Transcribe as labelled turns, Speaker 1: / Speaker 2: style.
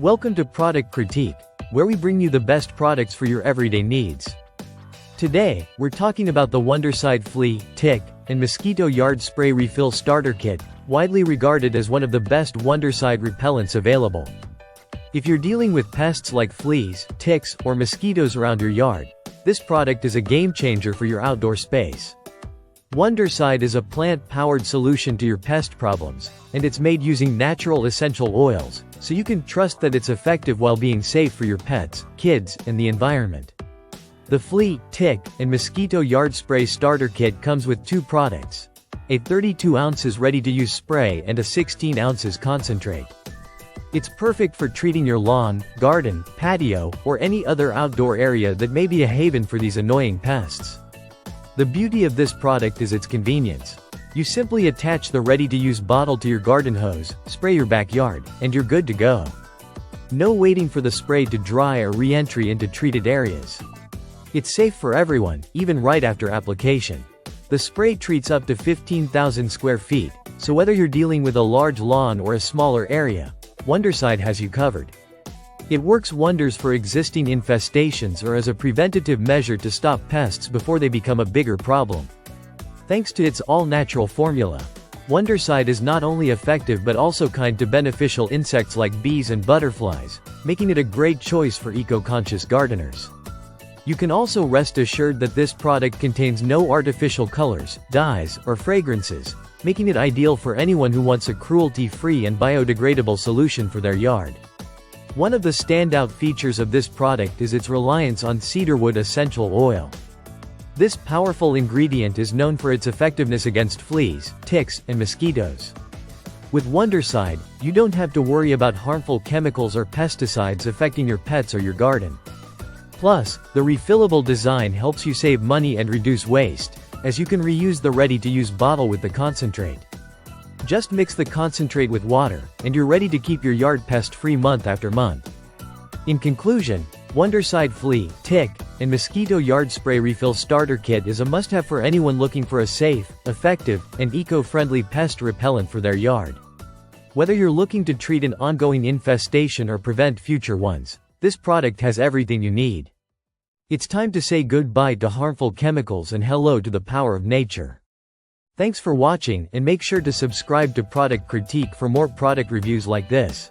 Speaker 1: Welcome to Product Critique, where we bring you the best products for your everyday needs. Today, we're talking about the Wondercide Flea, Tick, and Mosquito Yard Spray Refill Starter Kit, widely regarded as one of the best Wondercide repellents available. If you're dealing with pests like fleas, ticks, or mosquitoes around your yard, this product is a game changer for your outdoor space. Wondercide is a plant-powered solution to your pest problems, and it's made using natural essential oils, so you can trust that it's effective while being safe for your pets, kids, and the environment. The Flea, Tick, and Mosquito Yard Spray Starter Kit comes with two products: a 32 ounces ready-to-use spray and a 16 ounces concentrate. It's perfect for treating your lawn, garden, patio, or any other outdoor area that may be a haven for these annoying pests. The beauty of this product is its convenience. You simply attach the ready-to-use bottle to your garden hose, spray your backyard, and you're good to go. No waiting for the spray to dry or re-entry into treated areas. It's safe for everyone, even right after application. The spray treats up to 15,000 square feet, so whether you're dealing with a large lawn or a smaller area, Wondercide has you covered. It works wonders for existing infestations or as a preventative measure to stop pests before they become a bigger problem. Thanks to its all-natural formula, Wondercide is not only effective but also kind to beneficial insects like bees and butterflies, making it a great choice for eco-conscious gardeners. You can also rest assured that this product contains no artificial colors, dyes, or fragrances, making it ideal for anyone who wants a cruelty-free and biodegradable solution for their yard. One of the standout features of this product is its reliance on cedarwood essential oil. This powerful ingredient is known for its effectiveness against fleas, ticks, and mosquitoes. With Wondercide, you don't have to worry about harmful chemicals or pesticides affecting your pets or your garden. Plus, the refillable design helps you save money and reduce waste, as you can reuse the ready-to-use bottle with the concentrate. Just mix the concentrate with water, and you're ready to keep your yard pest-free month after month. In conclusion, Wondercide Flea, Tick, and Mosquito Yard Spray Refill Starter Kit is a must-have for anyone looking for a safe, effective, and eco-friendly pest repellent for their yard. Whether you're looking to treat an ongoing infestation or prevent future ones, this product has everything you need. It's time to say goodbye to harmful chemicals and hello to the power of nature. Thanks for watching, and make sure to subscribe to Product Critique for more product reviews like this.